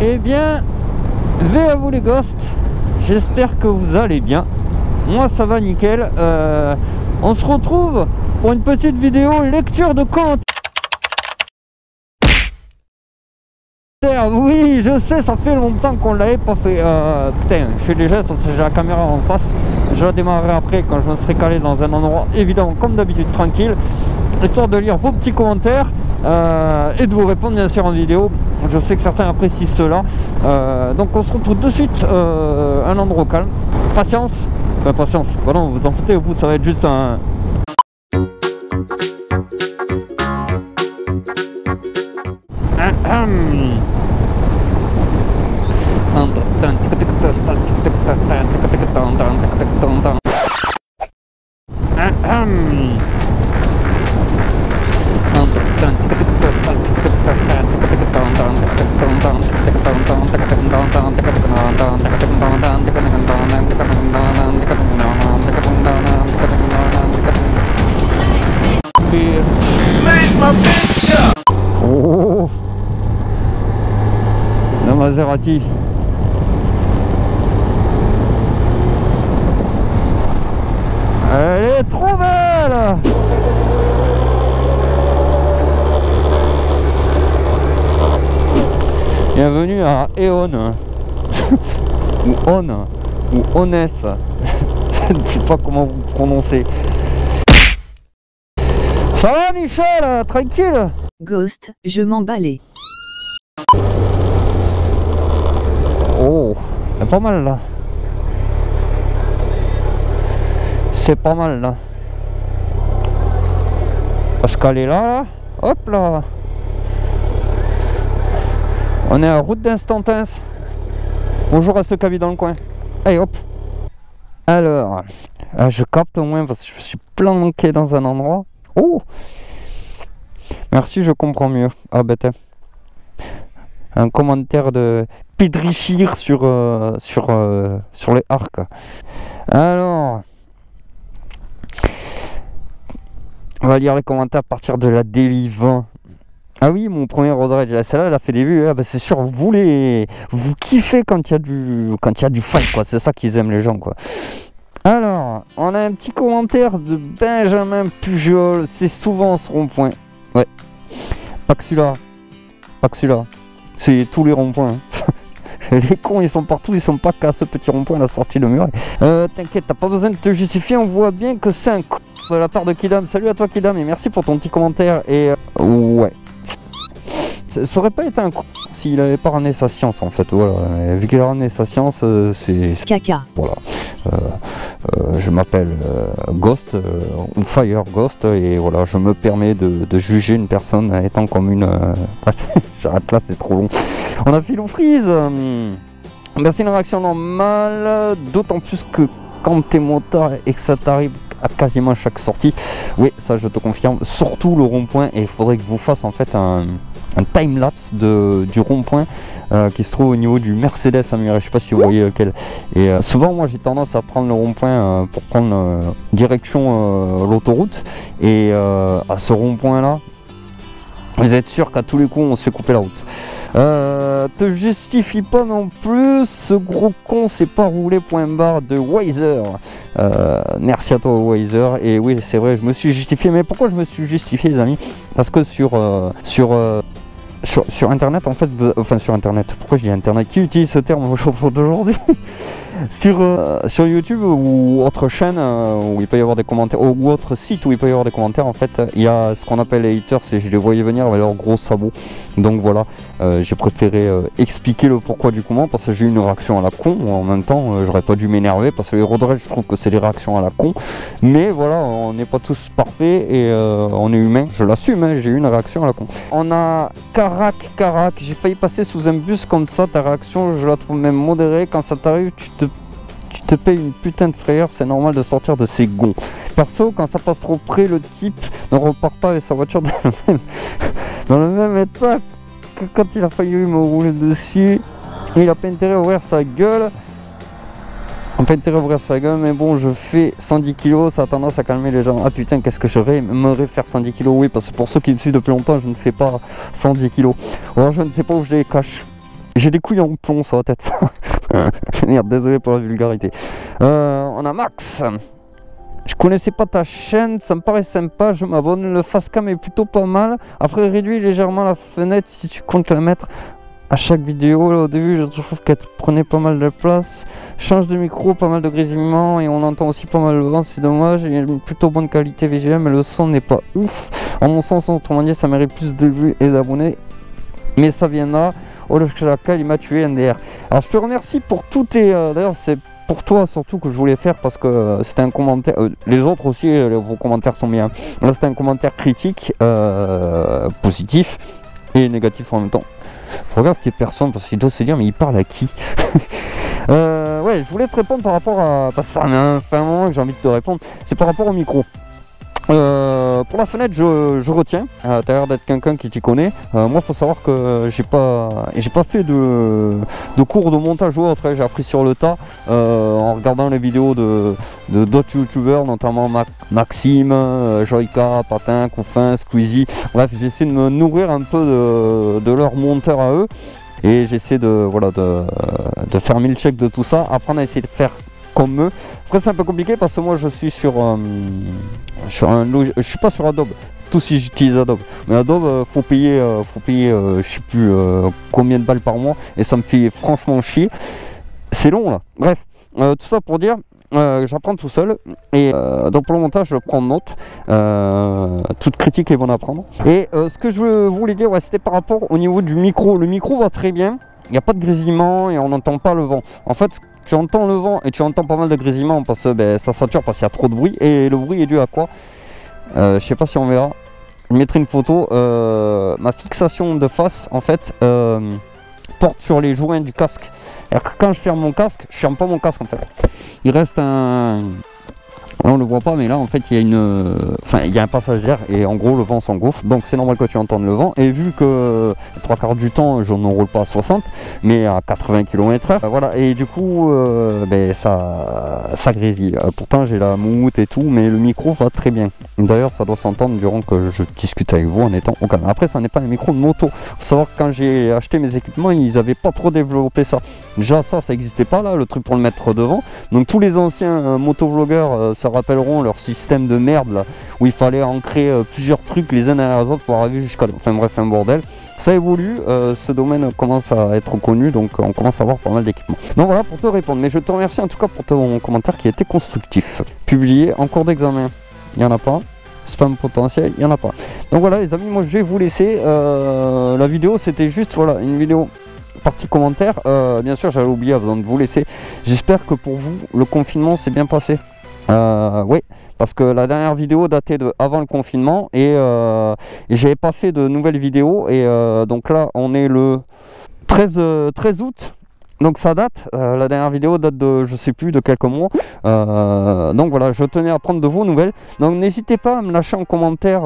Eh bien, V à vous les ghosts, j'espère que vous allez bien. Moi ça va nickel. On se retrouve pour une petite vidéo lecture de commentaires. Oui, je sais, ça fait longtemps qu'on l'avait pas fait. Putain, je suis déjà parce que j'ai la caméra en face. Je la démarrerai après quand je me serai calé dans un endroit évidemment comme d'habitude tranquille, histoire de lire vos petits commentaires et de vous répondre bien sûr en vidéo. Je sais que certains apprécient cela. Donc on se retrouve de suite un endroit calme. Patience, patience. Bah non, vous en foutez, au bout ça va être juste un... Oh, la Maserati. Elle est trop belle. Bienvenue à Eon ou On ou Ones. Je ne sais pas comment vous prononcez. Ça va Michel, tranquille? Ghost, je m'emballais. Oh, c'est pas mal là. C'est pas mal là. Parce qu'elle est là, hop là. On est à route d'Instantins. Bonjour à ceux qui habitent dans le coin. Allez hop. Alors, je capte au moins parce que je suis planqué dans un endroit. Oh, merci, je comprends mieux. Ah bête. Un commentaire de Pédrichir sur les arcs. Alors, on va lire les commentaires à partir de la Daily 20. Ah oui, mon premier road rage, celle-là elle a fait des vues. Ah bah c'est sûr, vous kiffez quand il y a du fun quoi. C'est ça qu'ils aiment les gens quoi. Alors, on a un petit commentaire de Benjamin Pujol. C'est souvent ce rond-point. Ouais. Pas que celui-là. Pas que celui-là. C'est tous les ronds-points. Hein. Les cons, ils sont partout. Ils sont pas qu'à ce petit rond-point à la sortie de Muret. T'inquiète, t'as pas besoin de te justifier. On voit bien que c'est un de la part de Kidam. Salut à toi Kidam et merci pour ton petit commentaire. Et ouais. Ça aurait pas été un coup s'il avait pas ramené sa science en fait. Voilà. Et vu qu'il a ramené sa science, c'est caca. Voilà. Je m'appelle Ghost ou Fire Ghost et voilà, je me permets de juger une personne étant comme une. J'arrête là, c'est trop long. On a Philo Freeze. Merci, une réaction normale, d'autant plus que quand t'es motard et que ça t'arrive à quasiment chaque sortie. Oui, ça je te confirme. Surtout le rond-point et il faudrait que je vous fasse en fait un time-lapse du rond-point qui se trouve au niveau du Mercedes à Muret. Je sais pas si vous voyez lequel. Et souvent moi j'ai tendance à prendre le rond-point pour prendre direction l'autoroute. Et à ce rond-point là, vous êtes sûr qu'à tous les coups on se fait couper la route. Te justifie pas non plus, ce gros con c'est pas roulé point barre de Weiser. Merci à toi Weiser. Et oui c'est vrai, je me suis justifié. Mais pourquoi je me suis justifié les amis? Parce que sur internet en fait, enfin sur internet, pourquoi je dis internet? Qui utilise ce terme aujourd'hui? sur YouTube ou autre chaîne où il peut y avoir des commentaires, ou autre site où il peut y avoir des commentaires, en fait il y a ce qu'on appelle les haters, et je les voyais venir avec leurs gros sabots. Donc voilà, j'ai préféré expliquer le pourquoi du comment, parce que j'ai eu une réaction à la con. En même temps j'aurais pas dû m'énerver parce que les road rage, je trouve que c'est des réactions à la con, mais voilà, on n'est pas tous parfaits et on est humain, je l'assume, hein, j'ai eu une réaction à la con. On a Carac, j'ai failli passer sous un bus comme ça. Ta réaction je la trouve même modérée. Quand ça t'arrive tu te payes une putain de frayeur, c'est normal de sortir de ces gonds. Perso, quand ça passe trop près, le type ne repart pas avec sa voiture dans le même état que quand il a failli me rouler dessus. Il a pas intérêt à ouvrir sa gueule. Mais bon, je fais 110 kg, ça a tendance à calmer les gens. Ah putain, qu'est-ce que je vais me faire 110 kg? Oui, parce que pour ceux qui me suivent depuis longtemps, je ne fais pas 110 kg. Alors je ne sais pas où je les cache. J'ai des couilles en plomb sur la tête. Merde, désolé pour la vulgarité. On a Max. Je connaissais pas ta chaîne, ça me paraît sympa, je m'abonne. Le facecam est plutôt pas mal. Après, réduis légèrement la fenêtre si tu comptes la mettre à chaque vidéo. Là, au début, je trouve qu'elle prenait pas mal de place. Change de micro, pas mal de grésillements et on entend aussi pas mal le vent, c'est dommage. Il y a une plutôt bonne qualité visuelle, mais le son n'est pas ouf. En mon sens, autrement dit, ça mérite plus de vues et d'abonnés. Mais ça viendra. Oh, le chacal, il m'a tué, NDR. Alors, je te remercie pour tout tes. D'ailleurs, c'est pour toi surtout que je voulais faire parce que c'était un commentaire. Les autres aussi, vos commentaires sont bien. Là, c'était un commentaire critique, positif et négatif en même temps. Je regarde qu'il y ait personne parce qu'il doit se dire, mais il parle à qui? Ouais, je voulais te répondre par rapport à. Parce que ça fait un moment que j'ai envie de te répondre. C'est par rapport au micro. Pour la fenêtre, je retiens. T'as l'air d'être quelqu'un qui t'y connaît. Moi, faut savoir que j'ai pas fait de cours de montage ou autre. J'ai appris sur le tas en regardant les vidéos de d'autres youtubeurs, notamment Maxime, Joyka, Patin, Couffin, Squeezie. Bref, j'essaie de me nourrir un peu de leur monteur à eux. Et j'essaie de faire 1000 checks de tout ça. Apprendre à essayer de faire comme eux. Après, c'est un peu compliqué parce que moi je suis sur je suis pas sur Adobe, tout si j'utilise Adobe, mais Adobe faut payer je sais plus combien de balles par mois et ça me fait franchement chier, c'est long là. Bref, tout ça pour dire j'apprends tout seul et donc pour le montage je prends note, toute critique est bonne à prendre. Et ce que je voulais dire, ouais, c'était par rapport au niveau du micro. Le micro va très bien, il n'y a pas de grésillement et on n'entend pas le vent. En fait, tu entends le vent et tu entends pas mal de grésillements parce que ça sature parce qu'il y a trop de bruit. Et le bruit est dû à quoi? Je sais pas si on verra. Je mettrai une photo. Ma fixation de face en fait porte sur les joints du casque. Alors que quand je ferme mon casque, je ferme pas mon casque en fait. Il reste un... Là, on le voit pas, mais là en fait il y a un passage d'air et en gros le vent s'engouffre, donc c'est normal que tu entendes le vent. Et vu que 3/4 du temps je n'enroule pas à 60 mais à 80 km/h, voilà, et du coup ça grésille. Pourtant j'ai la moumoute et tout, mais le micro va très bien. D'ailleurs ça doit s'entendre durant que je discute avec vous en étant au calme. Après ça n'est pas un micro de moto. Faut savoir que quand j'ai acheté mes équipements, ils avaient pas trop développé ça. Déjà ça n'existait pas là, le truc pour le mettre devant. Donc tous les anciens motovlogueurs se rappelleront leur système de merde là, où il fallait ancrer plusieurs trucs les uns derrière les autres pour arriver jusqu'à... Enfin bref, un bordel. Ça évolue, ce domaine commence à être connu, donc on commence à avoir pas mal d'équipements. Donc voilà pour te répondre, mais je te remercie en tout cas pour ton commentaire qui était constructif. Publié en cours d'examen, il n'y en a pas. Spam potentiel, il n'y en a pas. Donc voilà les amis, moi je vais vous laisser. La vidéo c'était juste voilà une vidéo partie commentaire. Bien sûr j'avais oublié avant de vous laisser. J'espère que pour vous le confinement s'est bien passé. Oui, parce que la dernière vidéo datait de avant le confinement et j'avais pas fait de nouvelles vidéos et donc là on est le 13 août. Donc ça date, la dernière vidéo date de je sais plus de quelques mois, donc voilà, je tenais à prendre de vos nouvelles. Donc n'hésitez pas à me lâcher en commentaire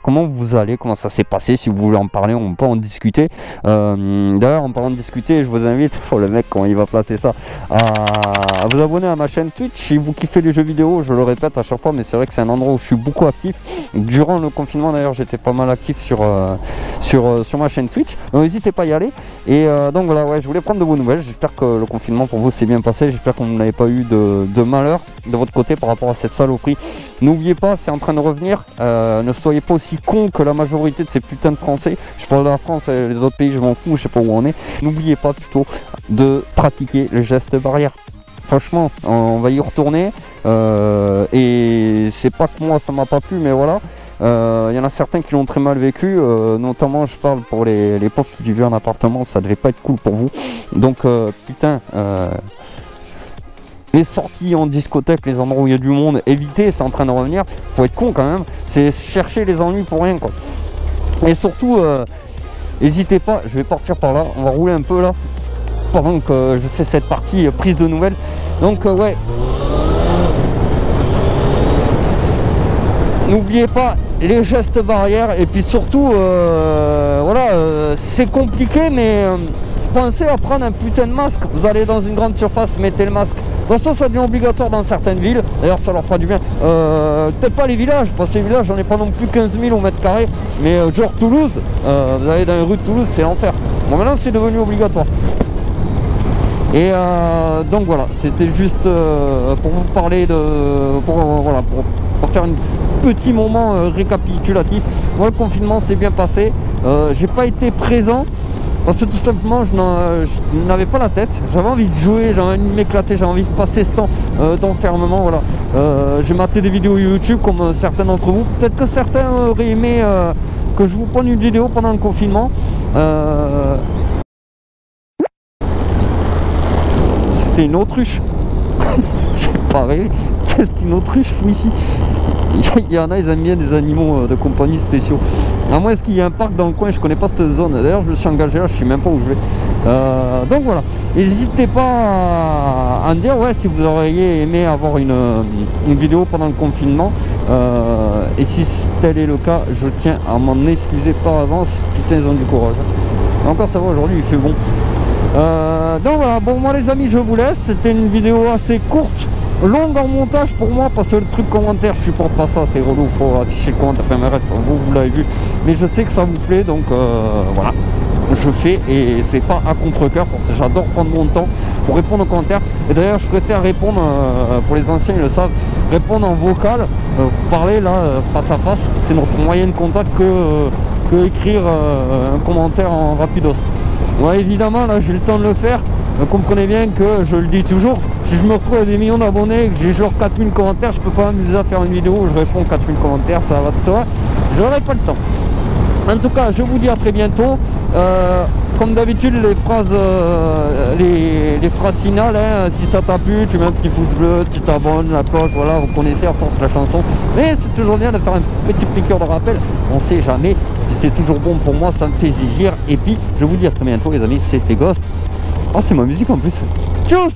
comment vous allez, comment ça s'est passé. Si vous voulez en parler, on peut en discuter. D'ailleurs en parlant de discuter, je vous invite, le mec quand il va placer ça, à vous abonner à ma chaîne Twitch. Si vous kiffez les jeux vidéo, je le répète à chaque fois, mais c'est vrai que c'est un endroit où je suis beaucoup actif. Durant le confinement d'ailleurs j'étais pas mal actif sur ma chaîne Twitch, donc n'hésitez pas à y aller. Et donc voilà, ouais, je voulais prendre de vos nouvelles. J'espère que le confinement pour vous s'est bien passé. J'espère que vous n'avez pas eu de malheur de votre côté par rapport à cette saloperie. N'oubliez pas, c'est en train de revenir. Ne soyez pas aussi cons que la majorité de ces putains de Français. Je parle de la France et les autres pays, je m'en fous, je sais pas où on est. N'oubliez pas plutôt de pratiquer les gestes barrières. Franchement, on va y retourner. Et c'est pas que moi ça m'a pas plu, mais voilà. Il y en a certains qui l'ont très mal vécu, notamment je parle pour les pauvres qui vivaient en appartement, ça devait pas être cool pour vous. Donc putain, les sorties en discothèque, les endroits où il y a du monde, évitez, c'est en train de revenir. Faut être con quand même, c'est chercher les ennuis pour rien quoi. Et surtout, n'hésitez pas, je vais partir par là, on va rouler un peu là, pendant que je fais cette partie prise de nouvelles. Donc ouais. N'oubliez pas les gestes barrières et puis surtout c'est compliqué mais pensez à prendre un putain de masque. Vous allez dans une grande surface, mettez le masque. De toute façon ça devient obligatoire dans certaines villes, d'ailleurs ça leur fera du bien. Peut-être pas les villages, parce que les villages j'en ai pas non plus 15 000 au mètre carré, mais genre Toulouse, vous allez dans les rues de Toulouse, c'est l'enfer. Bon, maintenant c'est devenu obligatoire. Et donc voilà, c'était juste pour vous parler de... Voilà, pour faire un petit moment récapitulatif. Moi le confinement s'est bien passé. J'ai pas été présent parce que tout simplement je n'avais pas la tête. J'avais envie de jouer, j'avais envie de m'éclater, j'avais envie de passer ce temps d'enfermement. Voilà. J'ai maté des vidéos YouTube comme certains d'entre vous. Peut-être que certains auraient aimé que je vous prenne une vidéo pendant le confinement. C'était une autruche. J'ai pas rêvé. Qu'est-ce qu'une autruche fout ici? Il y en a, ils aiment bien des animaux de compagnie spéciaux. À moins qu'il y ait un parc dans le coin, je connais pas cette zone. D'ailleurs, je me suis engagé là, je sais même pas où je vais. Donc voilà. N'hésitez pas à me dire si vous auriez aimé avoir une vidéo pendant le confinement. Et si tel est le cas, je tiens à m'en excuser par avance. Putain, ils ont du courage. Encore ça va, aujourd'hui il fait bon. Donc voilà, bon moi les amis, je vous laisse. C'était une vidéo assez courte, longue en montage pour moi, parce que le truc commentaire, je supporte pas ça, c'est relou, faut afficher le commentaire, enfin bref, vous l'avez vu, mais je sais que ça vous plaît, donc voilà, je fais, et c'est pas à contre-cœur, parce que j'adore prendre mon temps pour répondre aux commentaires. Et d'ailleurs je préfère répondre, pour les anciens ils le savent, répondre en vocal, parler là face à face, c'est notre moyen de contact que écrire un commentaire en rapidos. Ouais, évidemment là j'ai le temps de le faire. Comprenez bien que je le dis toujours, si je me retrouve à des millions d'abonnés et que j'ai genre 4000 commentaires, je peux pas m'amuser à faire une vidéo où je réponds 4000 commentaires, ça va tout ça, j'aurai pas le temps. En tout cas, je vous dis à très bientôt. Comme d'habitude, les phrases finales, hein, si ça t'a plu, tu mets un petit pouce bleu, tu t'abonnes, la cloche, voilà, vous connaissez à force la chanson. Mais c'est toujours bien de faire un petit piqûre de rappel, on sait jamais, c'est toujours bon pour moi, ça me fait zizir. Et puis, je vous dis à très bientôt les amis, c'était Ghost. Oh, c'est ma musique en plus. Tchuss!